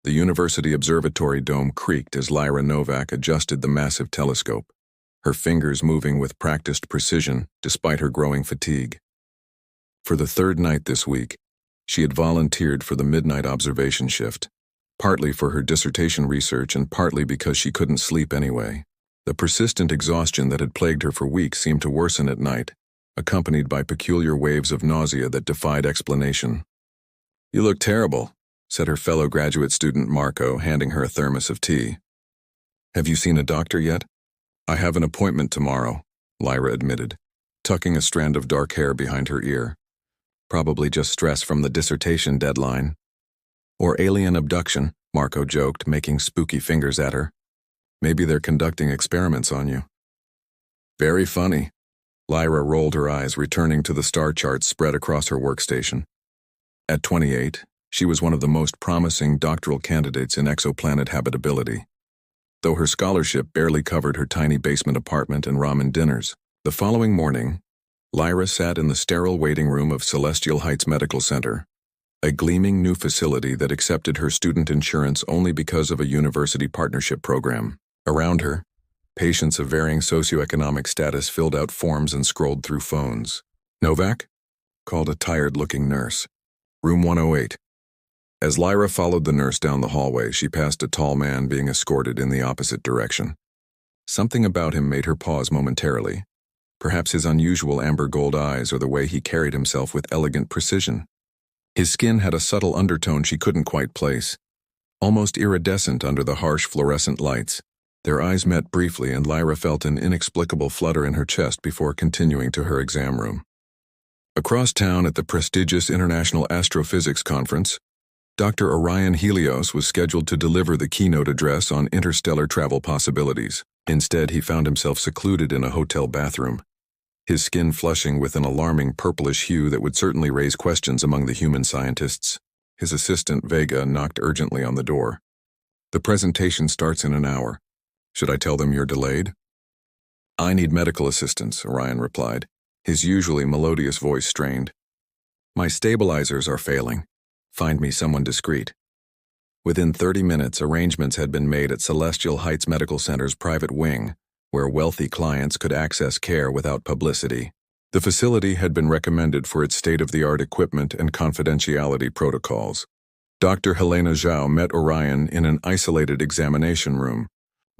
The university observatory dome creaked as Lyra Novak adjusted the massive telescope, her fingers moving with practiced precision despite her growing fatigue. For the third night this week, she had volunteered for the midnight observation shift, partly for her dissertation research and partly because she couldn't sleep anyway. The persistent exhaustion that had plagued her for weeks seemed to worsen at night, accompanied by peculiar waves of nausea that defied explanation. "You look terrible," said her fellow graduate student Marco, handing her a thermos of tea. "Have you seen a doctor yet?" "I have an appointment tomorrow," Lyra admitted, tucking a strand of dark hair behind her ear. "Probably just stress from the dissertation deadline." "Or alien abduction," Marco joked, making spooky fingers at her. "Maybe they're conducting experiments on you." "Very funny." Lyra rolled her eyes, returning to the star charts spread across her workstation. At 28, she was one of the most promising doctoral candidates in exoplanet habitability. Though her scholarship barely covered her tiny basement apartment and ramen dinners, the following morning, Lyra sat in the sterile waiting room of Celestial Heights Medical Center, a gleaming new facility that accepted her student insurance only because of a university partnership program. Around her, patients of varying socioeconomic status filled out forms and scrolled through phones. "Novak?" called a tired-looking nurse. "Room 108. As Lyra followed the nurse down the hallway, she passed a tall man being escorted in the opposite direction. Something about him made her pause momentarily. Perhaps his unusual amber gold eyes or the way he carried himself with elegant precision. His skin had a subtle undertone she couldn't quite place, almost iridescent under the harsh fluorescent lights. Their eyes met briefly and Lyra felt an inexplicable flutter in her chest before continuing to her exam room. Across town at the prestigious International Astrophysics Conference, Dr. Orion Helios was scheduled to deliver the keynote address on interstellar travel possibilities. Instead, he found himself secluded in a hotel bathroom, his skin flushing with an alarming purplish hue that would certainly raise questions among the human scientists. His assistant, Vega, knocked urgently on the door. "The presentation starts in an hour. Should I tell them you're delayed?" "I need medical assistance," Orion replied, his usually melodious voice strained. "My stabilizers are failing. Find me someone discreet." Within 30 minutes, arrangements had been made at Celestial Heights Medical Center's private wing, where wealthy clients could access care without publicity. The facility had been recommended for its state-of-the-art equipment and confidentiality protocols. Dr. Helena Zhao met Orion in an isolated examination room.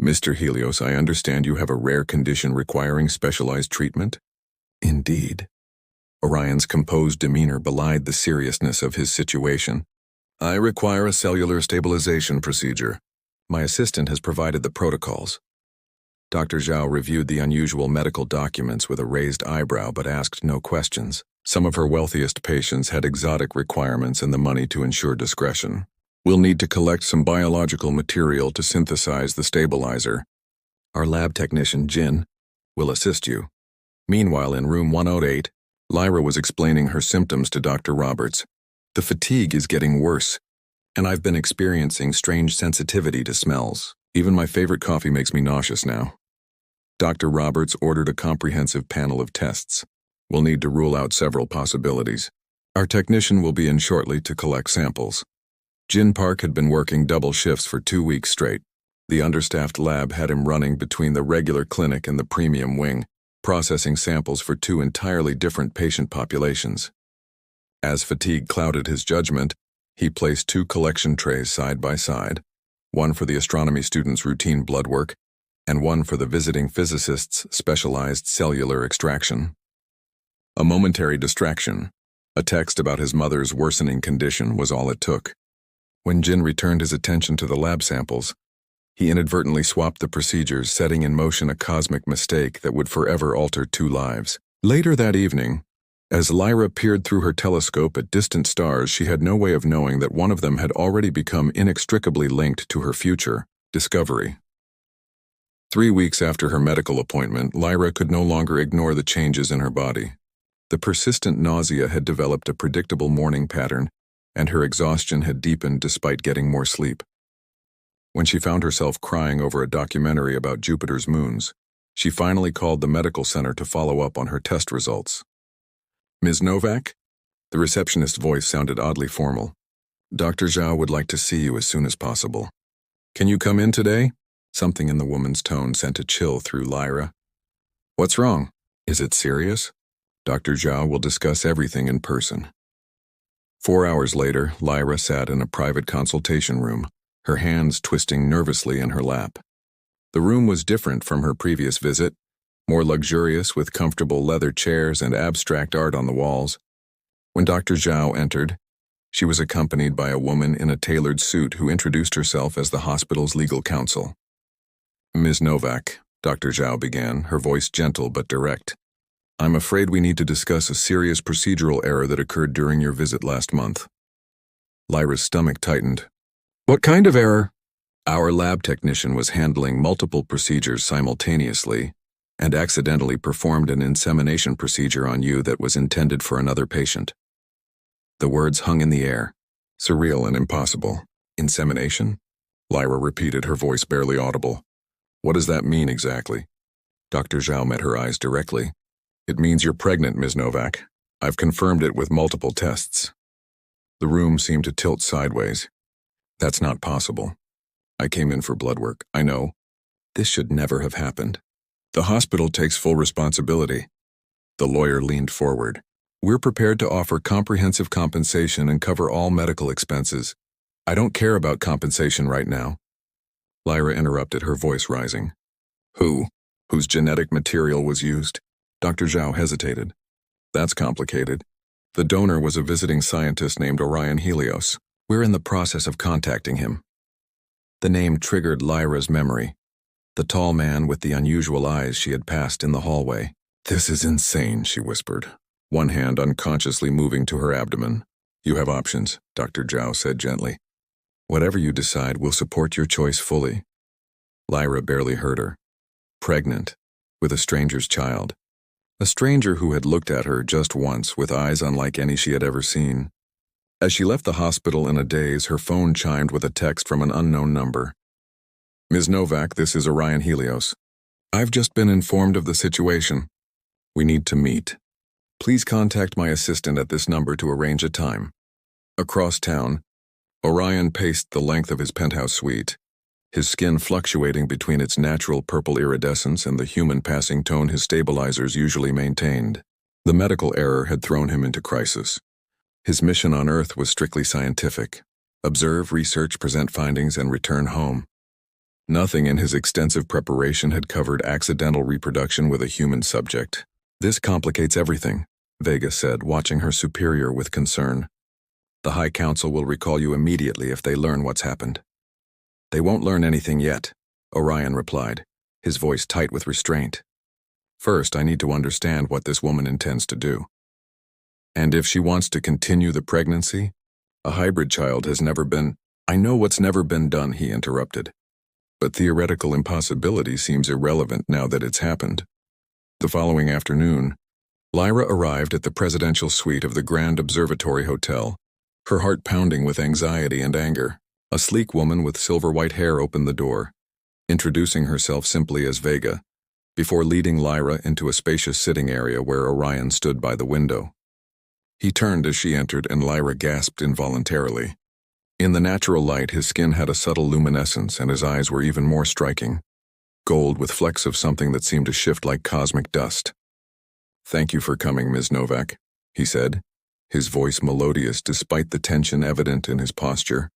"Mr. Helios, I understand you have a rare condition requiring specialized treatment?" "Indeed." Orion's composed demeanor belied the seriousness of his situation. "I require a cellular stabilization procedure. My assistant has provided the protocols." Dr. Zhao reviewed the unusual medical documents with a raised eyebrow but asked no questions. Some of her wealthiest patients had exotic requirements and the money to ensure discretion. "We'll need to collect some biological material to synthesize the stabilizer. Our lab technician, Jin, will assist you." Meanwhile, in room 108, Lyra was explaining her symptoms to Dr. Roberts. "The fatigue is getting worse, and I've been experiencing strange sensitivity to smells. Even my favorite coffee makes me nauseous now." Dr. Roberts ordered a comprehensive panel of tests. "We'll need to rule out several possibilities. Our technician will be in shortly to collect samples." Jin Park had been working double shifts for 2 weeks straight. The understaffed lab had him running between the regular clinic and the premium wing, processing samples for 2 entirely different patient populations. As fatigue clouded his judgment, he placed 2 collection trays side by side, one for the astronomy students' routine blood work, and one for the visiting physicist's specialized cellular extraction. A momentary distraction, a text about his mother's worsening condition, was all it took. When Jin returned his attention to the lab samples, he inadvertently swapped the procedures, setting in motion a cosmic mistake that would forever alter 2 lives. Later that evening, as Lyra peered through her telescope at distant stars, she had no way of knowing that one of them had already become inextricably linked to her future discovery. 3 weeks after her medical appointment, Lyra could no longer ignore the changes in her body. The persistent nausea had developed a predictable morning pattern, and her exhaustion had deepened despite getting more sleep. When she found herself crying over a documentary about Jupiter's moons, she finally called the medical center to follow up on her test results. "Ms. Novak?" The receptionist's voice sounded oddly formal. Dr. Zhao would like to see you as soon as possible. Can you come in today? Something in the woman's tone sent a chill through Lyra. What's wrong? Is it serious? Dr. Zhao will discuss everything in person. 4 hours later, Lyra sat in a private consultation room, her hands twisting nervously in her lap. The room was different from her previous visit, more luxurious with comfortable leather chairs and abstract art on the walls. When Dr. Zhao entered, she was accompanied by a woman in a tailored suit who introduced herself as the hospital's legal counsel. Ms. Novak, Dr. Zhao began, her voice gentle but direct. I'm afraid we need to discuss a serious procedural error that occurred during your visit last month. Lyra's stomach tightened. What kind of error? Our lab technician was handling multiple procedures simultaneously and accidentally performed an insemination procedure on you that was intended for another patient. The words hung in the air, surreal and impossible. Insemination? Lyra repeated, her voice barely audible. What does that mean exactly? Dr. Zhao met her eyes directly. It means you're pregnant, Ms. Novak. I've confirmed it with multiple tests. The room seemed to tilt sideways. That's not possible. I came in for blood work, I know. This should never have happened. The hospital takes full responsibility. The lawyer leaned forward. We're prepared to offer comprehensive compensation and cover all medical expenses. I don't care about compensation right now. Lyra interrupted, her voice rising. Who? Whose genetic material was used? Dr. Zhao hesitated. That's complicated. The donor was a visiting scientist named Orion Helios. We're in the process of contacting him. The name triggered Lyra's memory. The tall man with the unusual eyes she had passed in the hallway. This is insane, she whispered, one hand unconsciously moving to her abdomen. You have options, Dr. Zhao said gently. Whatever you decide, we'll support your choice fully. Lyra barely heard her. Pregnant, with a stranger's child. A stranger who had looked at her just once with eyes unlike any she had ever seen. As she left the hospital in a daze, her phone chimed with a text from an unknown number. Ms. Novak, this is Orion Helios. I've just been informed of the situation. We need to meet. Please contact my assistant at this number to arrange a time. Across town, Orion paced the length of his penthouse suite, his skin fluctuating between its natural purple iridescence and the human passing tone his stabilizers usually maintained. The medical error had thrown him into crisis. His mission on Earth was strictly scientific. Observe, research, present findings, and return home. Nothing in his extensive preparation had covered accidental reproduction with a human subject. This complicates everything, Vega said, watching her superior with concern. The High Council will recall you immediately if they learn what's happened. They won't learn anything yet, Orion replied, his voice tight with restraint. First, I need to understand what this woman intends to do. And if she wants to continue the pregnancy, a hybrid child has never been— I know what's never been done, he interrupted. But theoretical impossibility seems irrelevant now that it's happened. The following afternoon, Lyra arrived at the presidential suite of the Grand Observatory Hotel, her heart pounding with anxiety and anger. A sleek woman with silver-white hair opened the door, introducing herself simply as Vega, before leading Lyra into a spacious sitting area where Orion stood by the window. He turned as she entered, and Lyra gasped involuntarily. In the natural light, his skin had a subtle luminescence, and his eyes were even more striking, gold with flecks of something that seemed to shift like cosmic dust. Thank you for coming, Ms. Novak, he said, his voice melodious despite the tension evident in his posture.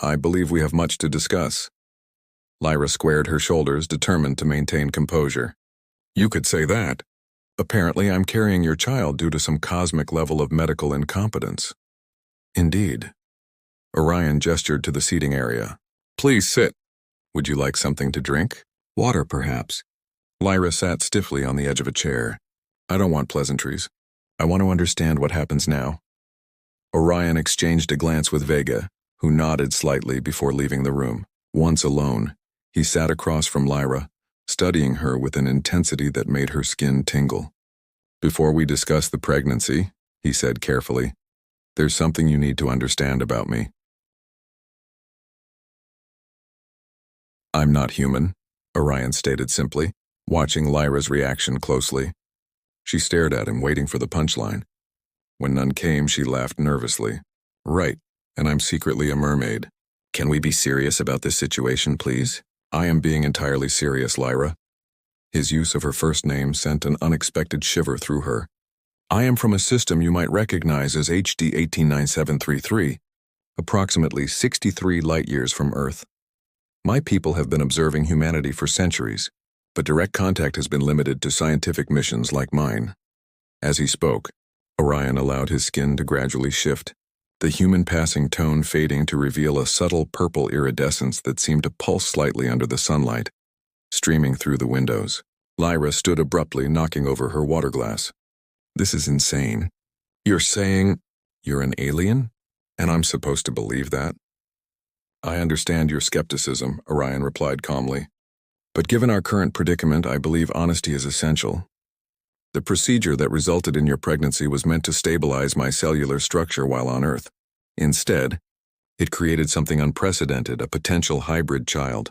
I believe we have much to discuss. Lyra squared her shoulders, determined to maintain composure. You could say that. Apparently, I'm carrying your child due to some cosmic level of medical incompetence. Indeed. Orion gestured to the seating area. Please sit. Would you like something to drink? Water, perhaps. Lyra sat stiffly on the edge of a chair. I don't want pleasantries. I want to understand what happens now. Orion exchanged a glance with Vega, who nodded slightly before leaving the room. Once alone, he sat across from Lyra, studying her with an intensity that made her skin tingle. Before we discuss the pregnancy, he said carefully, there's something you need to understand about me. I'm not human, Orion stated simply, watching Lyra's reaction closely. She stared at him, waiting for the punchline. When none came, she laughed nervously. Right, and I'm secretly a mermaid. Can we be serious about this situation, please? I am being entirely serious, Lyra. His use of her first name sent an unexpected shiver through her. I am from a system you might recognize as HD 189733, approximately 63 light-years from Earth. My people have been observing humanity for centuries, but direct contact has been limited to scientific missions like mine. As he spoke, Orion allowed his skin to gradually shift, the human passing tone fading to reveal a subtle purple iridescence that seemed to pulse slightly under the sunlight, streaming through the windows. Lyra stood abruptly, knocking over her water glass. This is insane. You're saying you're an alien? And I'm supposed to believe that? I understand your skepticism, Orion replied calmly. But given our current predicament, I believe honesty is essential. The procedure that resulted in your pregnancy was meant to stabilize my cellular structure while on Earth. Instead, it created something unprecedented, a potential hybrid child.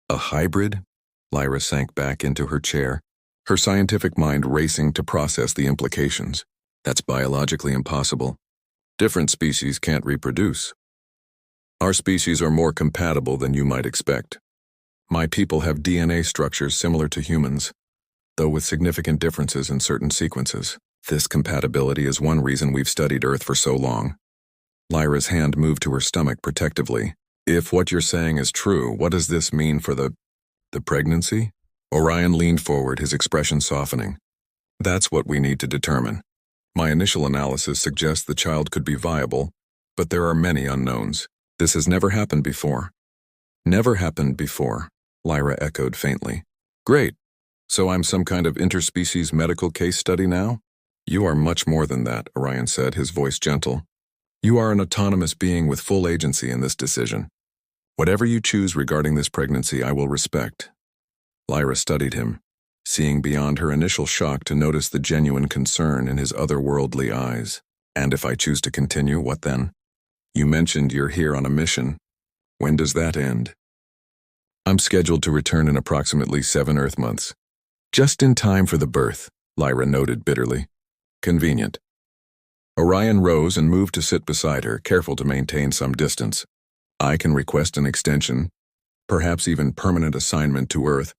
A hybrid? Lyra sank back into her chair, her scientific mind racing to process the implications. That's biologically impossible. Different species can't reproduce. Our species are more compatible than you might expect. My people have DNA structures similar to humans, though with significant differences in certain sequences. This compatibility is one reason we've studied Earth for so long. Lyra's hand moved to her stomach protectively. If what you're saying is true, what does this mean for the pregnancy? Orion leaned forward, his expression softening. That's what we need to determine. My initial analysis suggests the child could be viable, but there are many unknowns. This has never happened before. Never happened before, Lyra echoed faintly. Great. So I'm some kind of interspecies medical case study now? You are much more than that, Orion said, his voice gentle. You are an autonomous being with full agency in this decision. Whatever you choose regarding this pregnancy, I will respect. Lyra studied him, seeing beyond her initial shock to notice the genuine concern in his otherworldly eyes. And if I choose to continue, what then? You mentioned you're here on a mission. When does that end? I'm scheduled to return in approximately 7 Earth months. Just in time for the birth, Lyra noted bitterly. Convenient. Orion rose and moved to sit beside her, careful to maintain some distance. I can request an extension, perhaps even permanent assignment to Earth,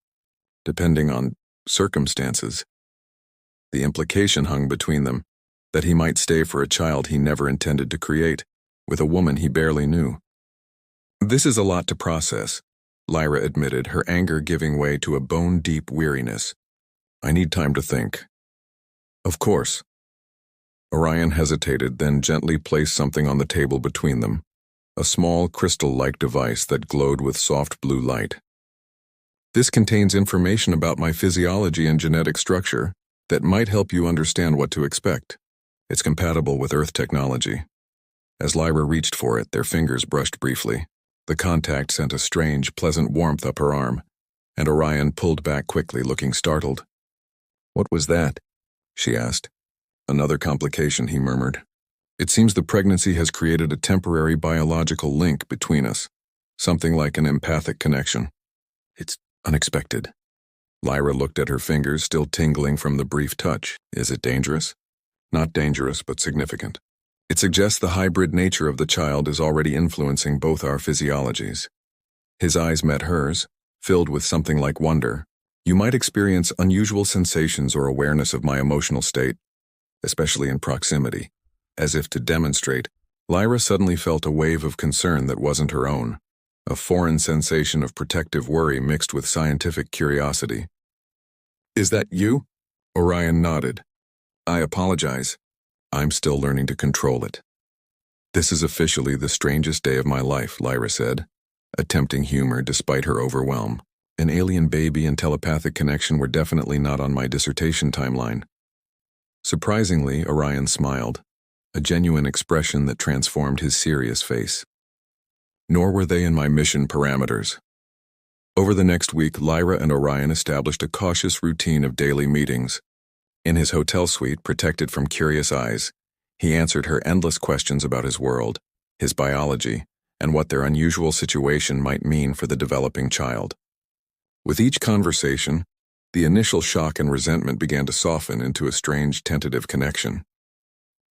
depending on circumstances. The implication hung between them, that he might stay for a child he never intended to create, with a woman he barely knew. This is a lot to process, Lyra admitted, her anger giving way to a bone-deep weariness. I need time to think. Of course. Orion hesitated, then gently placed something on the table between them, a small crystal-like device that glowed with soft blue light. This contains information about my physiology and genetic structure that might help you understand what to expect. It's compatible with Earth technology. As Lyra reached for it, their fingers brushed briefly. The contact sent a strange, pleasant warmth up her arm, and Orion pulled back quickly, looking startled. What was that? She asked. Another complication, he murmured. It seems the pregnancy has created a temporary biological link between us, something like an empathic connection. It's unexpected. Lyra looked at her fingers, still tingling from the brief touch. Is it dangerous? Not dangerous, but significant. It suggests the hybrid nature of the child is already influencing both our physiologies. His eyes met hers, filled with something like wonder. You might experience unusual sensations or awareness of my emotional state, especially in proximity. As if to demonstrate, Lyra suddenly felt a wave of concern that wasn't her own, a foreign sensation of protective worry mixed with scientific curiosity. Is that you? Orion nodded. I apologize. I'm still learning to control it. This is officially the strangest day of my life, Lyra said, attempting humor despite her overwhelm. An alien baby and telepathic connection were definitely not on my dissertation timeline. Surprisingly, Orion smiled, a genuine expression that transformed his serious face. Nor were they in my mission parameters. Over the next week, Lyra and Orion established a cautious routine of daily meetings. In his hotel suite, protected from curious eyes, he answered her endless questions about his world, his biology, and what their unusual situation might mean for the developing child. With each conversation, the initial shock and resentment began to soften into a strange, tentative connection.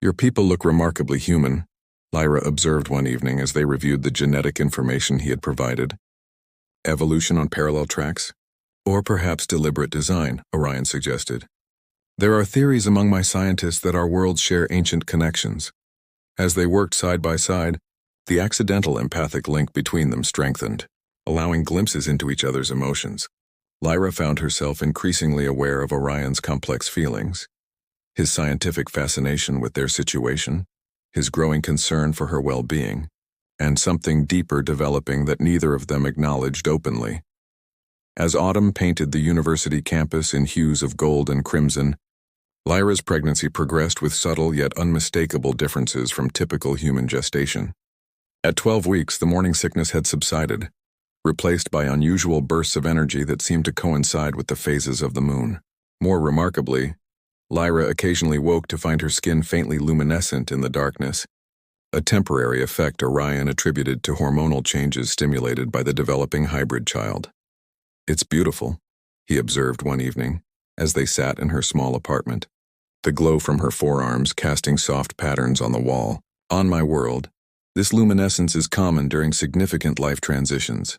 Your people look remarkably human, Lyra observed one evening as they reviewed the genetic information he had provided. Evolution on parallel tracks? Or perhaps deliberate design, Orion suggested. There are theories among my scientists that our worlds share ancient connections. As they worked side by side, the accidental empathic link between them strengthened, allowing glimpses into each other's emotions. Lyra found herself increasingly aware of Orion's complex feelings, his scientific fascination with their situation, his growing concern for her well-being, and something deeper developing that neither of them acknowledged openly. As autumn painted the university campus in hues of gold and crimson, Lyra's pregnancy progressed with subtle yet unmistakable differences from typical human gestation. At 12 weeks, the morning sickness had subsided, replaced by unusual bursts of energy that seemed to coincide with the phases of the moon. More remarkably, Lyra occasionally woke to find her skin faintly luminescent in the darkness, a temporary effect Orion attributed to hormonal changes stimulated by the developing hybrid child. "It's beautiful," he observed one evening, as they sat in her small apartment, the glow from her forearms casting soft patterns on the wall. "On my world, this luminescence is common during significant life transitions."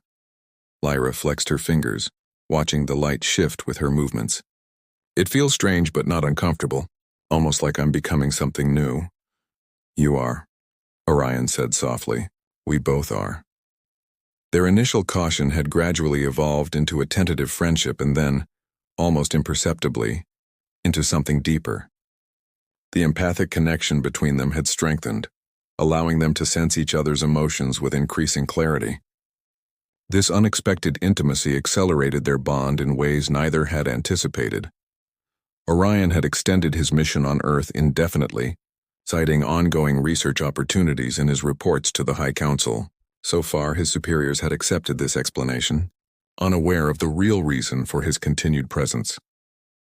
Lyra flexed her fingers, watching the light shift with her movements. "It feels strange but not uncomfortable, almost like I'm becoming something new." "You are," Orion said softly. "We both are." Their initial caution had gradually evolved into a tentative friendship and then, almost imperceptibly, into something deeper. The empathic connection between them had strengthened, allowing them to sense each other's emotions with increasing clarity. This unexpected intimacy accelerated their bond in ways neither had anticipated. Orion had extended his mission on Earth indefinitely, citing ongoing research opportunities in his reports to the High Council. So far, his superiors had accepted this explanation, unaware of the real reason for his continued presence.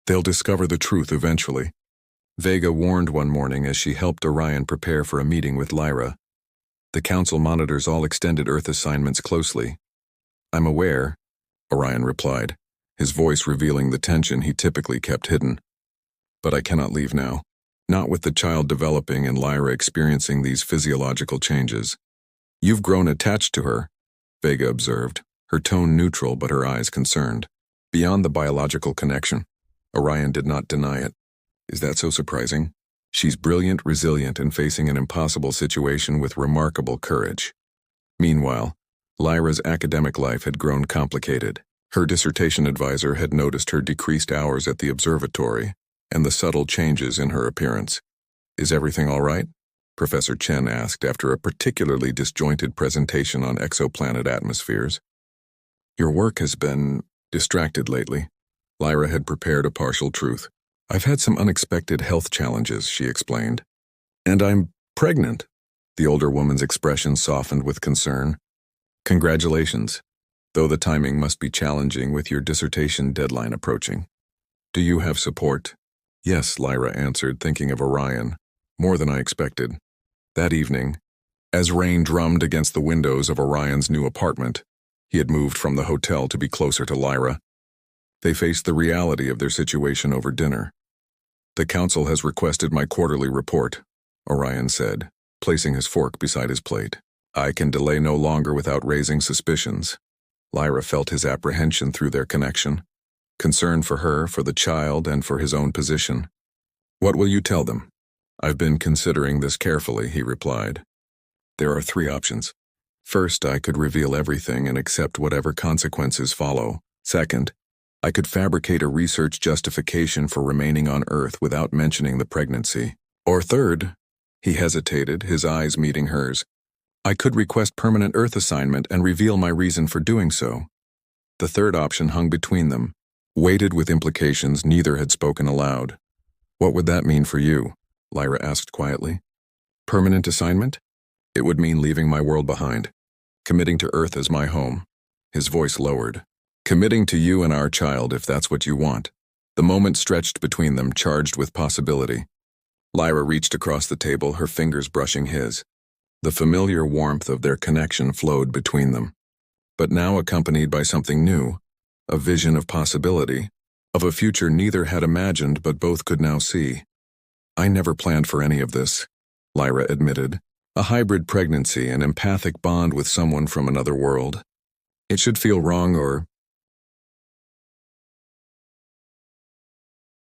"They'll discover the truth eventually," Vega warned one morning as she helped Orion prepare for a meeting with Lyra. "The Council monitors all extended Earth assignments closely." "I'm aware," Orion replied, his voice revealing the tension he typically kept hidden. "But I cannot leave now, not with the child developing and Lyra experiencing these physiological changes." "You've grown attached to her," Vega observed, her tone neutral but her eyes concerned. "Beyond the biological connection." Orion did not deny it. "Is that so surprising? She's brilliant, resilient, and facing an impossible situation with remarkable courage." Meanwhile, Lyra's academic life had grown complicated. Her dissertation advisor had noticed her decreased hours at the observatory and the subtle changes in her appearance. "Is everything all right?" Professor Chen asked after a particularly disjointed presentation on exoplanet atmospheres. "Your work has been distracted lately." Lyra had prepared a partial truth. "I've had some unexpected health challenges," she explained. "And I'm pregnant." The older woman's expression softened with concern. "Congratulations, though the timing must be challenging with your dissertation deadline approaching. Do you have support?" "Yes," Lyra answered, thinking of Orion. "More than I expected." That evening, as rain drummed against the windows of Orion's new apartment, he had moved from the hotel to be closer to Lyra. They faced the reality of their situation over dinner. "The Council has requested my quarterly report," Orion said, placing his fork beside his plate. "I can delay no longer without raising suspicions." Lyra felt his apprehension through their connection, concern for her, for the child, and for his own position. "What will you tell them?" "I've been considering this carefully," he replied. "There are 3 options. First, I could reveal everything and accept whatever consequences follow. Second, I could fabricate a research justification for remaining on Earth without mentioning the pregnancy. Or third," he hesitated, his eyes meeting hers, "I could request permanent Earth assignment and reveal my reason for doing so." The third option hung between them, weighted with implications neither had spoken aloud. "What would that mean for you?" Lyra asked quietly. "Permanent assignment? It would mean leaving my world behind, committing to Earth as my home." His voice lowered. "Committing to you and our child if that's what you want." The moment stretched between them, charged with possibility. Lyra reached across the table, her fingers brushing his. The familiar warmth of their connection flowed between them, but now accompanied by something new, a vision of possibility, of a future neither had imagined but both could now see. "I never planned for any of this," Lyra admitted, A hybrid pregnancy, an empathic bond with someone from another world. It should feel wrong or